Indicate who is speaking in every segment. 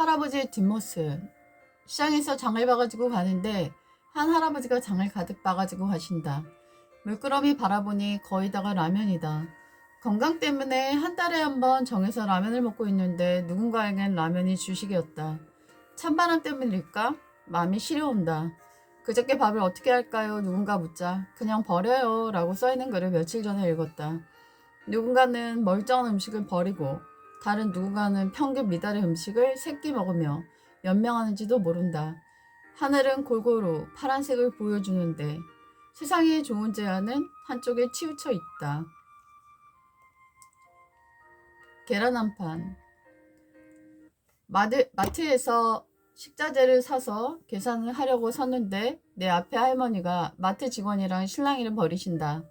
Speaker 1: 할아버지의 뒷모습. 시장에서 장을 봐가지고 가는데 한 할아버지가 장을 가득 봐가지고 가신다. 물끄러미 바라보니 거의 다가 라면이다. 건강 때문에 한 달에 한 번 정해서 라면을 먹고 있는데 누군가에겐 라면이 주식이었다. 찬바람 때문일까? 마음이 시려온다. 그저께 밥을 어떻게 할까요? 누군가 묻자 그냥 버려요 라고 써있는 글을 며칠 전에 읽었다. 누군가는 멀쩡한 음식을 버리고 다른 누군가는 평균 미달의 음식을 세끼 먹으며 연명하는지도 모른다. 하늘은 골고루 파란색을 보여주는데 세상의 좋은 제안은 한쪽에 치우쳐 있다. 계란 한 판. 마트에서 식자재를 사서 계산을 하려고 섰는데 내 앞에 할머니가 마트 직원이랑 실랑이를 벌이신다.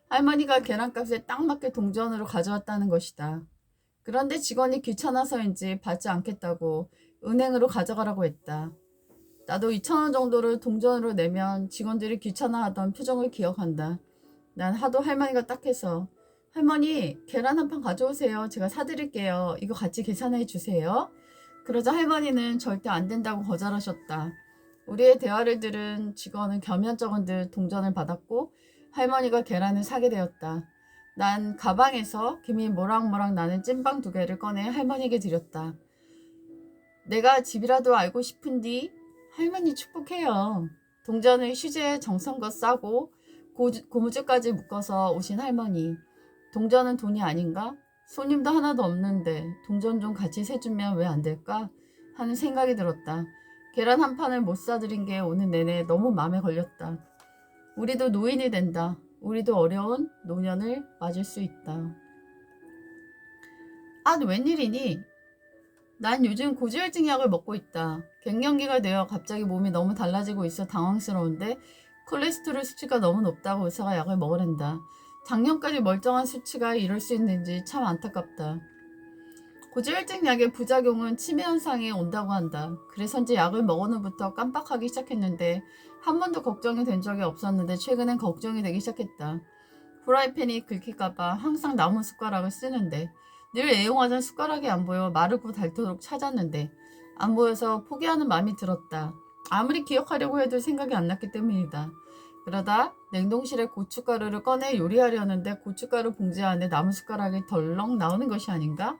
Speaker 1: 할머니가 계란값에 딱 맞게 동전으로 가져왔다는 것이다. 그런데 직원이 귀찮아서인지 받지 않겠다고 은행으로 가져가라고 했다. 나도 2,000원 정도를 동전으로 내면 직원들이 귀찮아하던 표정을 기억한다. 난 하도 할머니가 딱해서 할머니 계란 한 판 가져오세요. 제가 사드릴게요. 이거 같이 계산해 주세요. 그러자 할머니는 절대 안 된다고 거절하셨다. 우리의 대화를 들은 직원은 겸연쩍은 듯 동전을 받았고 할머니가 계란을 사게 되었다. 난 가방에서 김이 모락모락 나는 찐빵 2개를 꺼내 할머니에게 드렸다. 내가 집이라도 알고 싶은디 할머니 축복해요. 동전을 휴지에 정성껏 싸고 고무줄까지 묶어서 오신 할머니. 동전은 돈이 아닌가? 손님도 하나도 없는데 동전 좀 같이 세주면 왜 안 될까? 하는 생각이 들었다. 계란 한 판을 못 사드린 게 오늘 내내 너무 마음에 걸렸다. 우리도 노인이 된다. 우리도 어려운 노년을 맞을 수 있다. 아, 웬일이니? 난 요즘 고지혈증 약을 먹고 있다. 갱년기가 되어 갑자기 몸이 너무 달라지고 있어 당황스러운데 콜레스테롤 수치가 너무 높다고 의사가 약을 먹으란다. 작년까지 멀쩡한 수치가 이럴 수 있는지 참 안타깝다. 고지혈증 약의 부작용은 치매 현상이 온다고 한다. 그래서인지 약을 먹은 후부터 깜빡하기 시작했는데 한 번도 걱정이 된 적이 없었는데 최근엔 걱정이 되기 시작했다. 프라이팬이 긁힐까봐 항상 나무 숟가락을 쓰는데 늘 애용하던 숟가락이 안 보여 마르고 닳도록 찾았는데 안 보여서 포기하는 마음이 들었다. 아무리 기억하려고 해도 생각이 안 났기 때문이다. 그러다 냉동실에 고춧가루를 꺼내 요리하려는데 고춧가루 봉지 안에 나무 숟가락이 덜렁 나오는 것이 아닌가?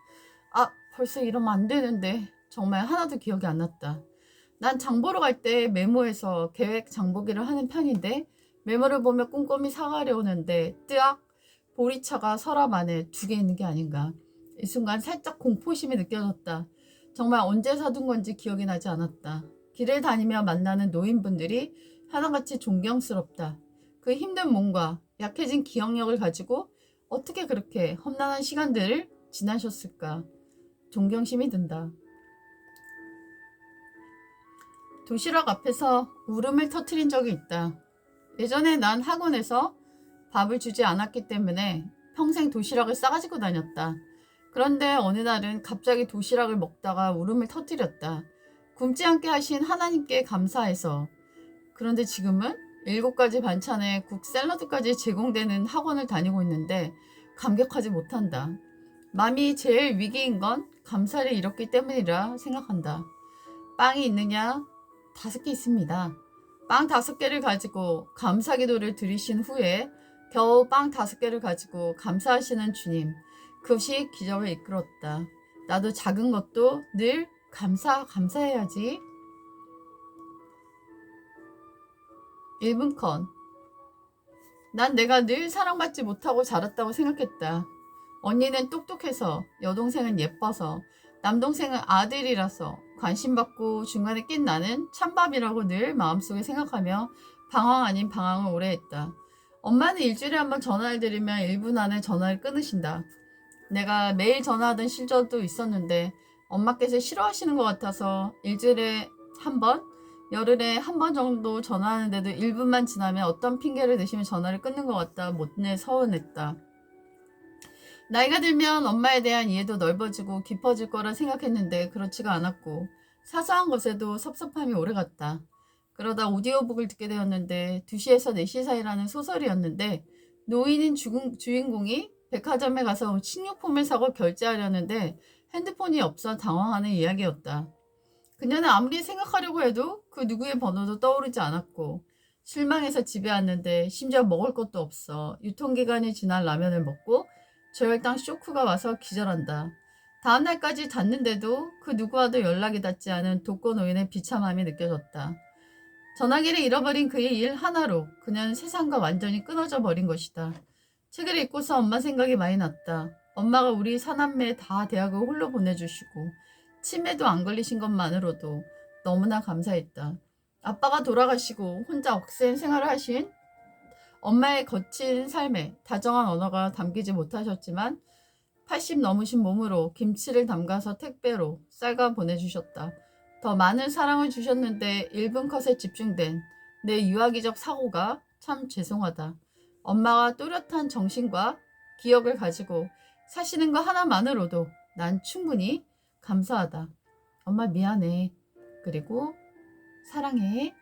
Speaker 1: 아, 벌써 이러면 안 되는데 정말 하나도 기억이 안 났다. 난 장보러 갈 때 메모해서 계획 장보기를 하는 편인데 메모를 보며 꼼꼼히 사가려오는데 뜨악! 보리차가 서랍 안에 2개 있는 게 아닌가. 이 순간 살짝 공포심이 느껴졌다. 정말 언제 사둔 건지 기억이 나지 않았다. 길을 다니며 만나는 노인분들이 하나같이 존경스럽다. 그 힘든 몸과 약해진 기억력을 가지고 어떻게 그렇게 험난한 시간들을 지나셨을까. 존경심이 든다. 도시락 앞에서 울음을 터뜨린 적이 있다. 예전에 난 학원에서 밥을 주지 않았기 때문에 평생 도시락을 싸가지고 다녔다. 그런데 어느 날은 갑자기 도시락을 먹다가 울음을 터뜨렸다. 굶지 않게 하신 하나님께 감사해서. 그런데 지금은 7가지 반찬에 국 샐러드까지 제공되는 학원을 다니고 있는데 감격하지 못한다. 마음이 제일 위기인 건 감사를 잃었기 때문이라 생각한다. 빵이 있느냐? 5개 있습니다. 빵 5개를 가지고 감사 기도를 드리신 후에 겨우 빵 5개를 가지고 감사하시는 주님. 그것이 기적을 이끌었다. 나도 작은 것도 늘 감사해야지. 1분 컷. 난 내가 늘 사랑받지 못하고 자랐다고 생각했다. 언니는 똑똑해서, 여동생은 예뻐서, 남동생은 아들이라서 관심받고 중간에 낀 나는 찬밥이라고 늘 마음속에 생각하며 방황 아닌 방황을 오래 했다. 엄마는 일주일에 한 번 전화를 드리면 1분 안에 전화를 끊으신다. 내가 매일 전화하던 시절도 있었는데 엄마께서 싫어하시는 것 같아서 일주일에 한 번, 열흘에 한 번 정도 전화하는데도 1분만 지나면 어떤 핑계를 대시면 전화를 끊는 것 같다 못내 서운했다. 나이가 들면 엄마에 대한 이해도 넓어지고 깊어질 거라 생각했는데 그렇지가 않았고 사소한 것에도 섭섭함이 오래갔다. 그러다 오디오북을 듣게 되었는데 2시에서 4시 사이라는 소설이었는데 노인인 주인공이 백화점에 가서 식료품을 사고 결제하려는데 핸드폰이 없어 당황하는 이야기였다. 그녀는 아무리 생각하려고 해도 그 누구의 번호도 떠오르지 않았고 실망해서 집에 왔는데 심지어 먹을 것도 없어. 유통기간이 지난 라면을 먹고 저혈당 쇼크가 와서 기절한다. 다음 날까지 잤는데도 그 누구와도 연락이 닿지 않은 독거노인의 비참함이 느껴졌다. 전화기를 잃어버린 그의 일 하나로 그녀는 세상과 완전히 끊어져 버린 것이다. 책을 읽고서 엄마 생각이 많이 났다. 엄마가 우리 사남매 다 대학을 홀로 보내주시고 치매도 안 걸리신 것만으로도 너무나 감사했다. 아빠가 돌아가시고 혼자 억센 생활을 하신 엄마의 거친 삶에 다정한 언어가 담기지 못하셨지만 80 넘으신 몸으로 김치를 담가서 택배로 쌀과 보내주셨다. 더 많은 사랑을 주셨는데 1분 컷에 집중된 내 유아기적 사고가 참 죄송하다. 엄마가 또렷한 정신과 기억을 가지고 사시는 거 하나만으로도 난 충분히 감사하다. 엄마 미안해. 그리고 사랑해.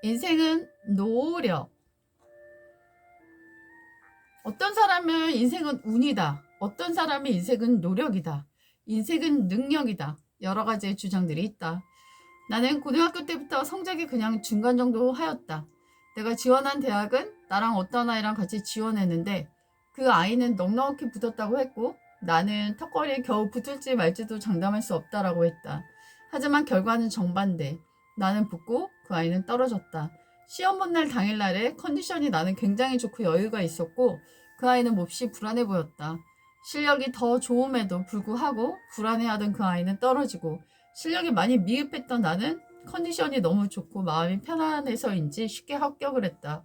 Speaker 1: 인생은 노력. 어떤 사람은 인생은 운이다. 어떤 사람의 인생은 노력이다. 인생은 능력이다. 여러 가지의 주장들이 있다. 나는 고등학교 때부터 성적이 그냥 중간 정도 하였다. 내가 지원한 대학은 나랑 어떤 아이랑 같이 지원했는데 그 아이는 넉넉히 붙었다고 했고 나는 턱걸이에 겨우 붙을지 말지도 장담할 수 없다라고 했다. 하지만 결과는 정반대. 나는 붙고 그 아이는 떨어졌다. 시험 본 날 당일날에 컨디션이 나는 굉장히 좋고 여유가 있었고 그 아이는 몹시 불안해 보였다. 실력이 더 좋음에도 불구하고 불안해하던 그 아이는 떨어지고 실력이 많이 미흡했던 나는 컨디션이 너무 좋고 마음이 편안해서인지 쉽게 합격을 했다.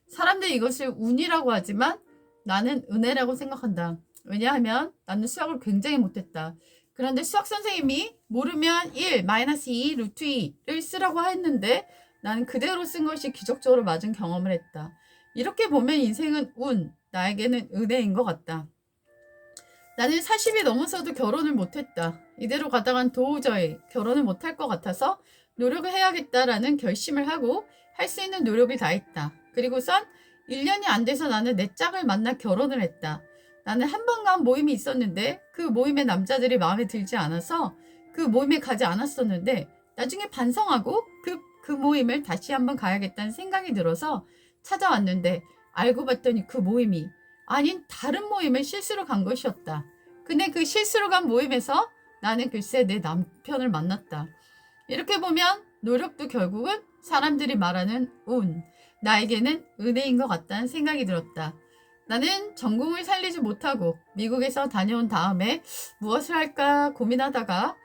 Speaker 1: 사람들이 이것을 운이라고 하지만 나는 은혜라고 생각한다. 왜냐하면 나는 수학을 굉장히 못했다. 그런데 수학 선생님이 모르면 1, 마이너스 2, 루트 2를 쓰라고 했는데 나는 그대로 쓴 것이 기적적으로 맞은 경험을 했다. 이렇게 보면 인생은 운, 나에게는 은혜인 것 같다. 나는 40이 넘어서도 결혼을 못했다. 이대로 가다간 도저히 결혼을 못할 것 같아서 노력을 해야겠다라는 결심을 하고 할 수 있는 노력을 다했다. 그리고선 1년이 안 돼서 나는 내 짝을 만나 결혼을 했다. 나는 한 번 간 모임이 있었는데 그 모임의 남자들이 마음에 들지 않아서 그 모임에 가지 않았었는데 나중에 반성하고 그 모임을 다시 한번 가야겠다는 생각이 들어서 찾아왔는데 알고 봤더니 그 모임이 아닌 다른 모임을 실수로 간 것이었다. 근데 그 실수로 간 모임에서 나는 글쎄 내 남편을 만났다. 이렇게 보면 노력도 결국은 사람들이 말하는 운, 나에게는 은혜인 것 같다는 생각이 들었다. 나는 전공을 살리지 못하고 미국에서 다녀온 다음에 무엇을 할까 고민하다가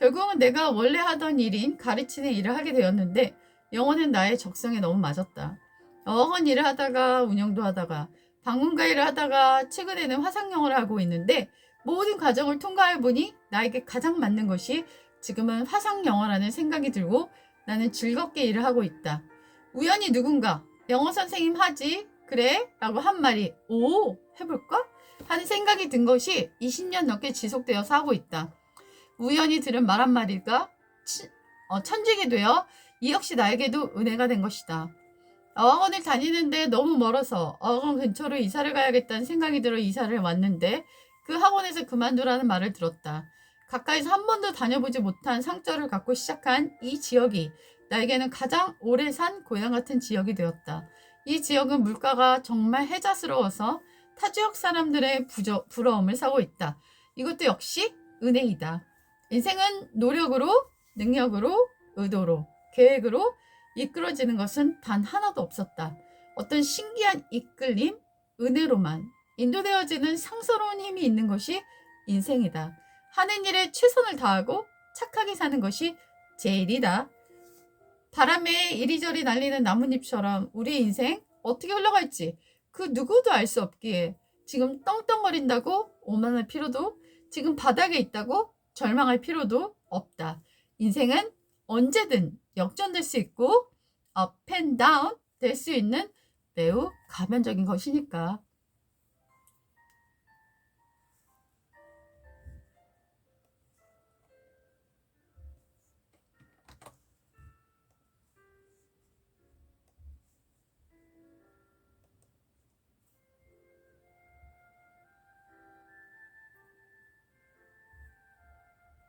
Speaker 1: 결국은 내가 원래 하던 일인 가르치는 일을 하게 되었는데 영어는 나의 적성에 너무 맞았다. 어학원 일을 하다가 운영도 하다가 방문가 일을 하다가 최근에는 화상영어를 하고 있는데 모든 과정을 통과해보니 나에게 가장 맞는 것이 지금은 화상영어라는 생각이 들고 나는 즐겁게 일을 하고 있다. 우연히 누군가 영어 선생님 하지? 그래? 라고 한 말이 오 해볼까? 하는 생각이 든 것이 20년 넘게 지속되어서 하고 있다. 우연히 들은 말 한마디가 천직이 되어 이 역시 나에게도 은혜가 된 것이다. 어학원을 다니는데 너무 멀어서 어학원 근처로 이사를 가야겠다는 생각이 들어 이사를 왔는데 그 학원에서 그만두라는 말을 들었다. 가까이서 한 번도 다녀보지 못한 상처를 갖고 시작한 이 지역이 나에게는 가장 오래 산 고향 같은 지역이 되었다. 이 지역은 물가가 정말 혜자스러워서 타 지역 사람들의 부러움을 사고 있다. 이것도 역시 은혜이다. 인생은 노력으로, 능력으로, 의도로, 계획으로 이끌어지는 것은 단 하나도 없었다. 어떤 신기한 이끌림, 은혜로만 인도되어지는 상서로운 힘이 있는 것이 인생이다. 하는 일에 최선을 다하고 착하게 사는 것이 제일이다. 바람에 이리저리 날리는 나뭇잎처럼 우리 인생 어떻게 흘러갈지 그 누구도 알 수 없기에 지금 떵떵거린다고 오만할 필요도 지금 바닥에 있다고 절망할 필요도 없다. 인생은 언제든 역전될 수 있고 업 앤 다운 될 수 있는 매우 가변적인 것이니까.